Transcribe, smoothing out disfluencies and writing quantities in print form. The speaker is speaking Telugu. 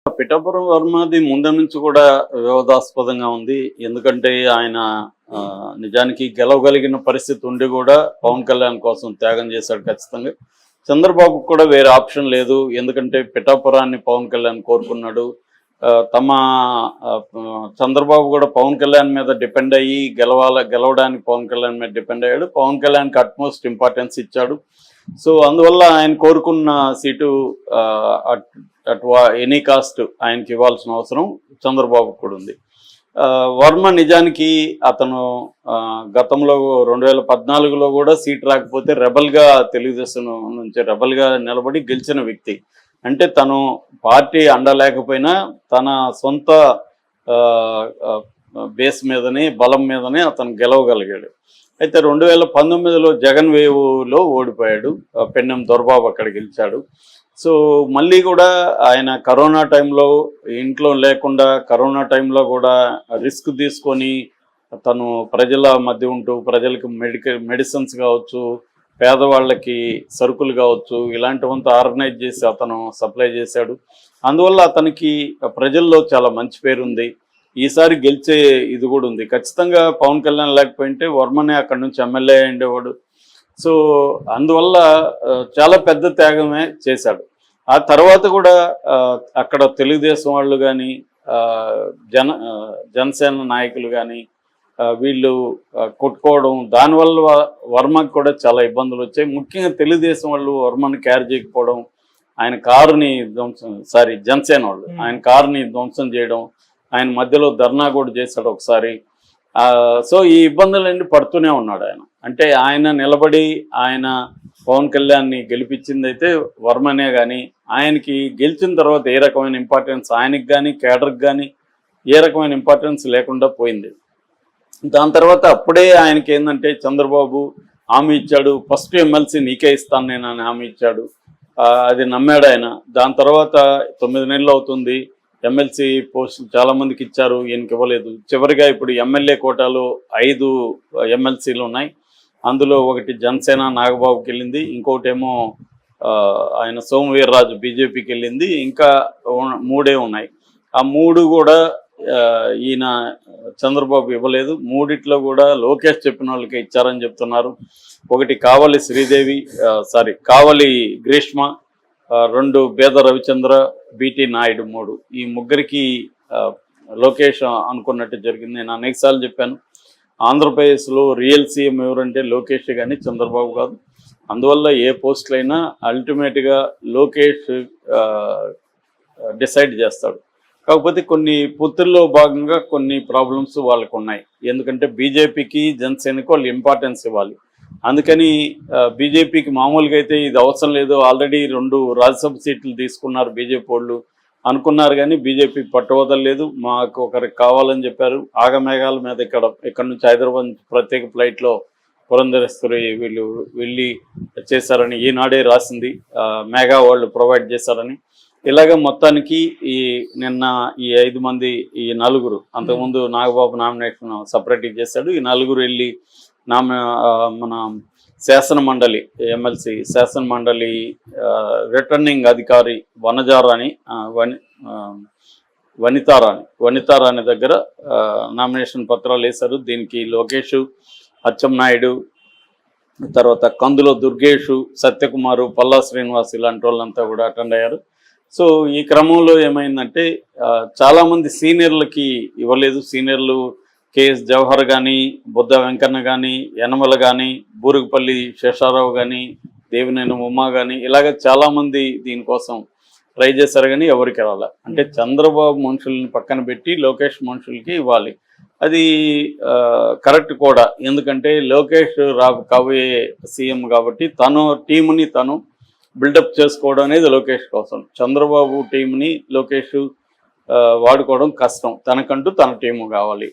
పిఠాపురం వర్మది ముందు నుంచి కూడా వివాదాస్పదంగా ఉంది. ఎందుకంటే ఆయన నిజానికి గెలవగలిగిన పరిస్థితి ఉండి కూడా పవన్ కళ్యాణ్ కోసం త్యాగం చేశాడు ఖచ్చితంగా. చంద్రబాబు కూడా వేరే ఆప్షన్ లేదు. ఎందుకంటే పిఠాపురాన్ని పవన్ కళ్యాణ్ కోరుకున్నాడు. తమ చంద్రబాబు కూడా పవన్ కళ్యాణ్ మీద డిపెండ్ అయ్యి గెలవడానికి పవన్ కళ్యాణ్ మీద డిపెండ్ అయ్యాడు. పవన్ కళ్యాణ్కి అట్మోస్ట్ ఇంపార్టెన్స్ ఇచ్చాడు. సో అందువల్ల ఆయన కోరుకున్న సీటు అట్ ఎనీ కాస్ట్ ఆయనకి ఇవ్వాల్సిన అవసరం చంద్రబాబు కూడా ఉంది. వర్మ నిజానికి అతను గతంలో 2014లో కూడా సీట్ రాకపోతే రెబల్గా తెలుగుదేశం నుంచి రెబల్గా నిలబడి గెలిచిన వ్యక్తి. అంటే తను పార్టీ అండలేకపోయినా తన సొంత బేస్ మీదనే బలం మీదనే అతను గెలవగలిగాడు. అయితే 2019లో జగన్ వేవ్లో ఓడిపోయాడు. పెన్నెం దొరబాబు అక్కడ గెలిచాడు. సో మళ్ళీ కూడా ఆయన కరోనా టైంలో ఇంట్లో లేకుండా కరోనా టైంలో కూడా రిస్క్ తీసుకొని తను ప్రజల మధ్య ఉంటూ ప్రజలకు మెడిసిన్స్ కావచ్చు, పేదవాళ్ళకి సరుకులు కావచ్చు, ఇలాంటివంతా ఆర్గనైజ్ చేసి అతను సప్లై చేశాడు. అందువల్ల అతనికి ప్రజల్లో చాలా మంచి పేరుంది. ఈసారి గెలిచే ఇది కూడా ఉంది. ఖచ్చితంగా పవన్ కళ్యాణ్ లేకపోయింటే వర్మనే అక్కడ నుంచి ఎమ్మెల్యే ఉండేవాడు. సో అందువల్ల చాలా పెద్ద త్యాగమే చేశాడు. ఆ తర్వాత కూడా అక్కడ తెలుగుదేశం వాళ్ళు కానీ జనసేన నాయకులు కానీ వీళ్ళు కొట్టుకోవడం, దానివల్ల వర్మకి కూడా చాలా ఇబ్బందులు వచ్చాయి. ముఖ్యంగా తెలుగుదేశం వాళ్ళు వర్మని క్యారీ చేయకపోవడం, ఆయన కారుని జనసేన వాళ్ళు ఆయన కారుని ధ్వంసం చేయడం, ఆయన మధ్యలో ధర్నా కూడా చేశాడు ఒకసారి. సో ఈ ఇబ్బందులన్నీ పడుతూనే ఉన్నాడు ఆయన. అంటే ఆయన నిలబడి ఆయన పవన్ కళ్యాణ్ని గెలిపించింది అయితే వర్మనే. కానీ ఆయనకి గెలిచిన తర్వాత ఏ రకమైన ఇంపార్టెన్స్ ఆయనకి కానీ కేడర్కి కానీ ఏ రకమైన ఇంపార్టెన్స్ లేకుండా పోయింది. దాని తర్వాత అప్పుడే ఆయనకి ఏంటంటే చంద్రబాబు హామీ ఇచ్చాడు, ఫస్ట్ ఎమ్మెల్సీ నీకే ఇస్తాను నేను అని హామీ ఇచ్చాడు. అది నమ్మాడు ఆయన. దాని తర్వాత 9 నెలలు అవుతుంది, ఎమ్మెల్సీ పోస్టులు చాలామందికి ఇచ్చారు, ఈయనకి ఇవ్వలేదు. చివరిగా ఇప్పుడు ఎమ్మెల్యే కోటాలో 5 ఎమ్మెల్సీలు ఉన్నాయి. అందులో ఒకటి జనసేన నాగబాబుకి వెళ్ళింది, ఇంకోటేమో ఆయన సోమవీర్రాజు బీజేపీకి వెళ్ళింది, ఇంకా 3 ఉన్నాయి. ఆ 3 కూడా ఈయన చంద్రబాబు ఇవ్వలేదు. 3 కూడా లోకేష్ చెప్పిన వాళ్ళకే ఇచ్చారని చెప్తున్నారు. ఒకటి కావలి శ్రీదేవి, కావలి గ్రీష్మ, 2 బేద రవిచంద్ర, బీటీ నాయుడు 3. ఈ ముగ్గురికి లోకేష్ అనుకున్నట్టు జరిగింది. నేను అనేకసార్లు చెప్పాను, ఆంధ్రప్రదేశ్లో రియల్ సీఎం ఎవరంటే లోకేష్ కానీ చంద్రబాబు కాదు. అందువల్ల ఏ పోస్టులైనా అల్టిమేట్గా లోకేష్ డిసైడ్ చేస్తాడు. కాకపోతే కొన్ని పొత్తుల్లో భాగంగా కొన్ని ప్రాబ్లమ్స్ వాళ్ళకు ఉన్నాయి. ఎందుకంటే బీజేపీకి జనసేనకు వాళ్ళు ఇంపార్టెన్స్ ఇవ్వాలి. అందుకని బీజేపీకి మామూలుగా అయితే ఇది అవసరం లేదు, ఆల్రెడీ 2 రాజ్యసభ సీట్లు తీసుకున్నారు బీజేపీ వాళ్ళు అనుకున్నారు. కానీ బీజేపీ పట్టువదలలేదు, మాకు ఒకరికి కావాలని చెప్పారు. ఆగమేఘాల మీద ఇక్కడ నుంచి హైదరాబాద్ ప్రత్యేక ఫ్లైట్లో పురంధరేశ్వరి వీళ్ళు వెళ్ళి చేశారని ఈనాడే రాసింది. మేఘా వాళ్ళు ప్రొవైడ్ చేశారని. ఇలాగ మొత్తానికి నిన్న ఈ 5 మంది, ఈ 4, అంతకుముందు నాగబాబు నామినేషన్ సపరేట్గా చేశాడు. ఈ 4 వెళ్ళి మన శాసన మండలి ఎమ్మెల్సీ శాసన మండలి రిటర్నింగ్ అధికారి వనితారాణి దగ్గర నామినేషన్ పత్రాలు వేశారు. దీనికి లోకేష్, అచ్చెన్నాయుడు, తర్వాత కందులో దుర్గేషు, సత్యకుమారు, పల్లా శ్రీనివాస్ ఇలాంటి వాళ్ళంతా కూడా అటెండ్ అయ్యారు. సో ఈ క్రమంలో ఏమైందంటే చాలామంది సీనియర్లకి ఇవ్వలేదు. సీనియర్లు కేఎస్ జవహర్ కానీ, బుద్ధ వెంకన్న కానీ, యనమల కానీ, బూరుగుపల్లి శేషారావు కానీ, దేవినేని ఉమా కానీ, ఇలాగ చాలామంది దీనికోసం ట్రై చేశారు. కానీ ఎవరికి రాలే. అంటే చంద్రబాబు మనుషుల్ని పక్కన పెట్టి లోకేష్ మనుషులకి ఇవ్వాలి. అది కరెక్ట్ కూడా. ఎందుకంటే లోకేష్ కాబోయే సీఎం కాబట్టి తను టీంని తను బిల్డప్ చేసుకోవడం అనేది లోకేష్ కోసం. చంద్రబాబు టీంని లోకేష్ వాడుకోవడం కష్టం. తనకంటూ తన టీము కావాలి.